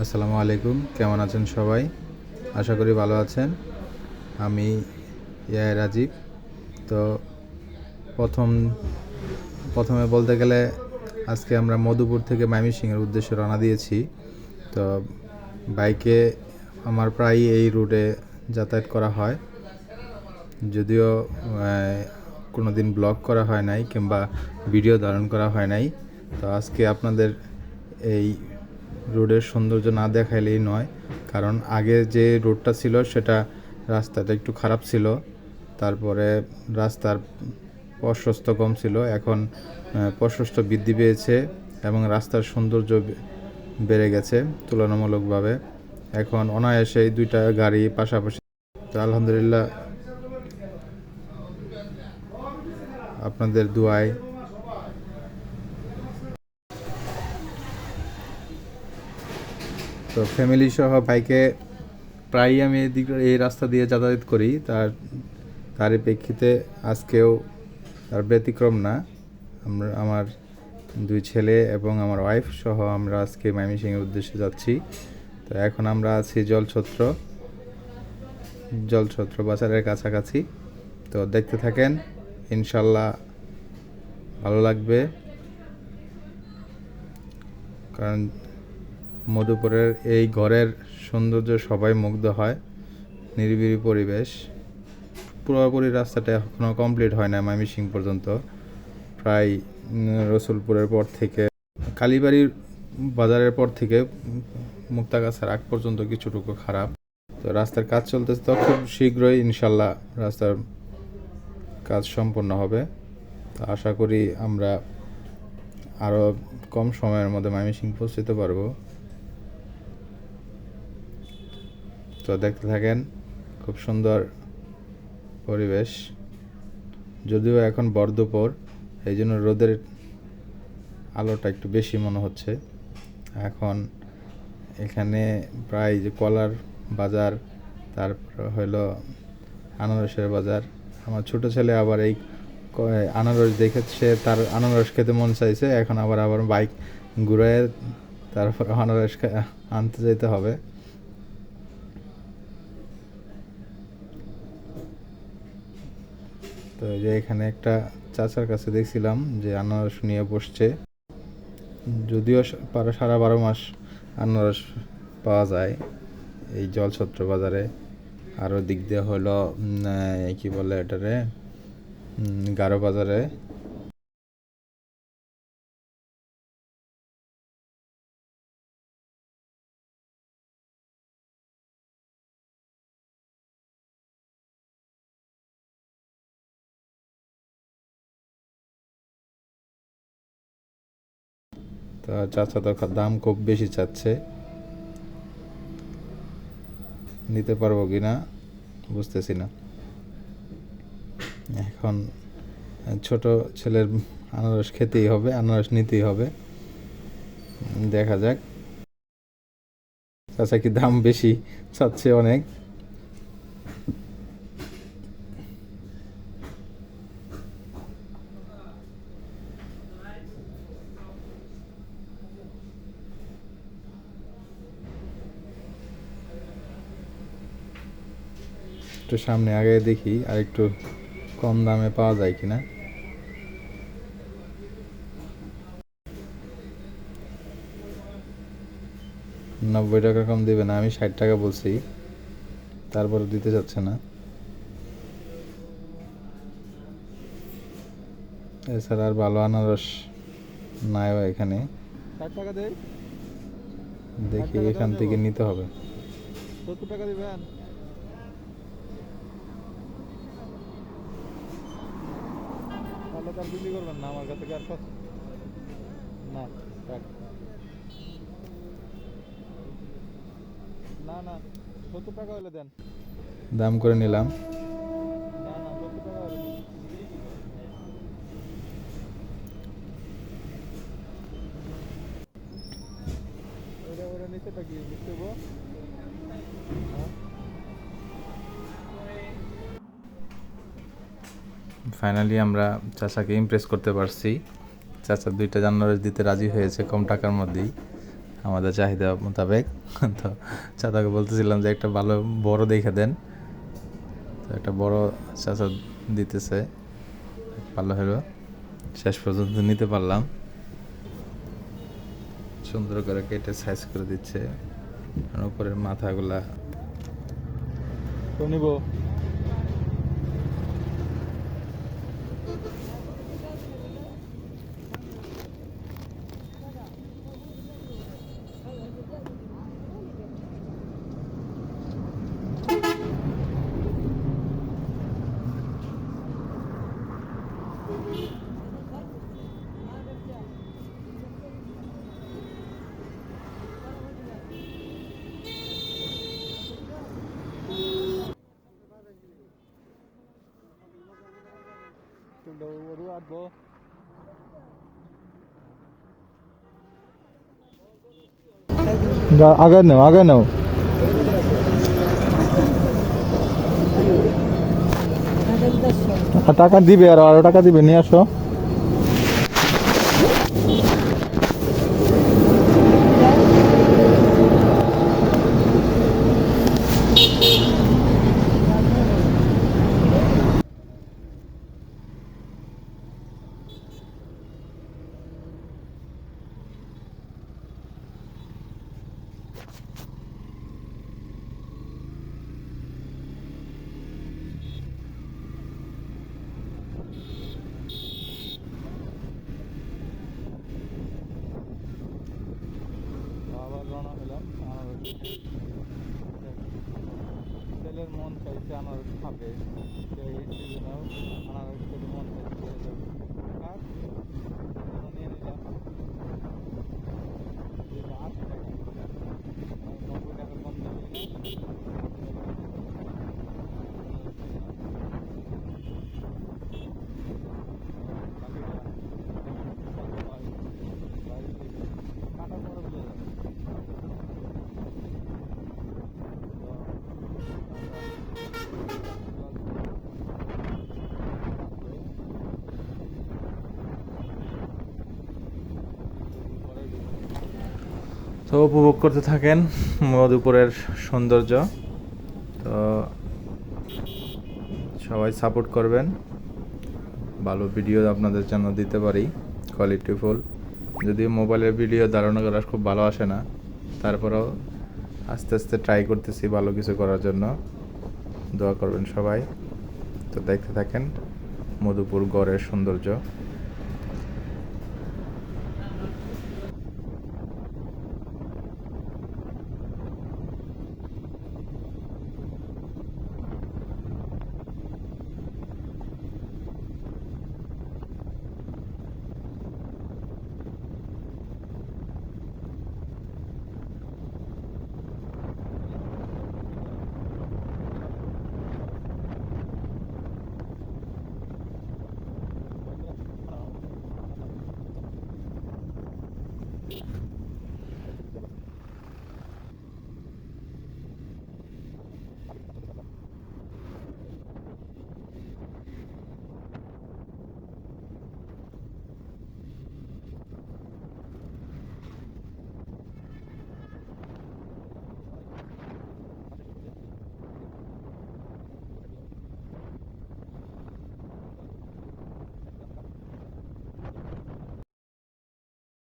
আসসালামু আলাইকুম, কেমন আছেন সবাই? আশা করি ভালো আছেন। আমি রাজীব। তো প্রথম প্রথমে বলতে গেলে আজকে আমরা মধুপুর থেকে ময়মনসিংহের উদ্দেশ্যে রওনা দিয়েছি। তো বাইকে আমার প্রায়ই এই রুটে যাতায়াত করা হয়, যদিও কোনো দিন ব্লগ করা হয় নাই কিংবা ভিডিও ধারণ করা হয় নাই। তো আজকে আপনাদের এই রোডের সৌন্দর্য না দেখাইলেই নয়, কারণ আগে যে রোডটা ছিল সেটা রাস্তাটা একটু খারাপ ছিল। তারপরে রাস্তার প্রশস্ত কম ছিল, এখন প্রশস্ত বৃদ্ধি পেয়েছে এবং রাস্তার সৌন্দর্য বেড়ে গেছে তুলনামূলকভাবে। এখন অনায়াসেই দুইটা গাড়ি পাশাপাশি। তো আলহামদুলিল্লাহ, আপনাদের দোয়ায়। তো ফ্যামিলি সহ বাইকে প্রায়ই আমি এই রাস্তা দিয়ে যাতায়াত করি, তারই প্রেক্ষিতে আজকেও তার ব্যতিক্রম না। আমার দুই ছেলে এবং আমার ওয়াইফ সহ আমরা আজকে ময়মনসিংহের উদ্দেশ্যে যাচ্ছি। তো এখন আমরা আছি জলছত্র বাজারের কাছাকাছি। তো দেখতে থাকেন, ইনশাল্লাহ ভালো লাগবে। কারণ মধুপুরের এই ঘরের সৌন্দর্য সবাই মুগ্ধ হয়। নিরিবিলি পরিবেশ। পুরোপুরি রাস্তাটা এখনও কমপ্লিট হয় না ময়মনসিংহ পর্যন্ত। প্রায় রসুলপুরের পর থেকে কালীবাড়ির বাজারের পর থেকে মুক্তাগাছার আগ পর্যন্ত কিছুটুকু খারাপ। তো রাস্তার কাজ চলতেছে, তো খুব শীঘ্রই ইনশাল্লাহ রাস্তার কাজ সম্পন্ন হবে। তো আশা করি আমরা আরও কম সময়ের মধ্যে ময়মনসিংহ পৌঁছতে পারবো। তো দেখতে থাকেন, খুব সুন্দর পরিবেশ। যদিও এখন দুপুর, এই জন্য রোদের আলোটা একটু বেশি মনে হচ্ছে। এখন এখানে প্রায় যে কলার বাজার, তারপর হলো আনারসের বাজার। আমার ছোট ছেলে আবার এই আনারস দেখেছে, তার আনারস খেতে মন চাইছে। এখন আবার বাইক ঘুরে তারপর আনারস আনতে যেতে হবে। তো যে এখানে একটা চাচার কাছে দেখছিলাম যে আনারস নিয়ে বসছে। যদিও সারা 12 মাস আনারস পাওয়া যায় এই জলছত্র বাজারে। আরও দিক দিয়ে হলো কি বলে এটারে, গারো বাজারে। তা চাচা তো দাম খুব বেশি চাচ্ছে, নিতে পারবো কি না বুঝতেছি না। এখন ছোট ছেলের আনারস খেতেই হবে, আনারস নিতেই হবে। দেখা যাক। চাচা কি দাম বেশি চাচ্ছে অনেক। একটু সামনে আগে দেখি আর একটু কম দামে পাওয়া যায় কিনা। 90 টাকা কম দেবে না? আমি 60 টাকা বলছি, তারপরে দিতে চাচ্ছে না। এছাড়া আর ভালো আনারস নাই এখানে। 60 টাকা দেই, দেখি এখান থেকে নিতে হবে। 70 টাকা দিবেন। তাহলে তার বিক্রি করবেন না আমার কাছে, আর না থাক। না না 70 টাকা হলে দেন। দাম করে নিলাম। না না 70 টাকা হলে দিন। ওটা নিচেটা কি লিখতে হবো? হ্যাঁ? ফাইনালি আমরা চাচাকে ইমপ্রেস করতে পারছি। চাচা 2টা আনারস দিতে রাজি হয়েছে কম টাকার মধ্যেই। আমাদের চাহিদা মোতাবেক। তো চাচাকে বলতেছিলাম যে একটা ভালো বড় দেখে দেন, তো একটা বড় চাচা দিতেছে, ভালো হলো, শেষ পর্যন্ত নিতে পারলাম। সুন্দর করে কেটে সাইজ করে দিচ্ছে, উপরের মাথাগুলা তো নিব আটবো আগে নাও আগে নাও। টাকা দিবে আর আরো টাকা দিবে, নিয়ে আসো। আবার রওনা হলাম আনারস ছেলের মন চাইছে আনারস খাবে, এই সিজনেও আনারস খেতে মন চাইছে, আর নিয়ে নিলাম 80 টাকা, 90 টাকার কম দিবি না। তো উপভোগ করতে থাকেন মধুপুরের সৌন্দর্য। তো সবাই সাপোর্ট করবেন, ভালো ভিডিও আপনাদের জন্য দিতে পারি, কোয়ালিটিফুল। যদিও মোবাইলের ভিডিও ধারণা করা খুব ভালো আসে না, তারপরেও আস্তে আস্তে ট্রাই করতেছি ভালো কিছু করার জন্য। দোয়া করবেন সবাই। তো দেখতে থাকেন মধুপুর গড়ের সৌন্দর্য।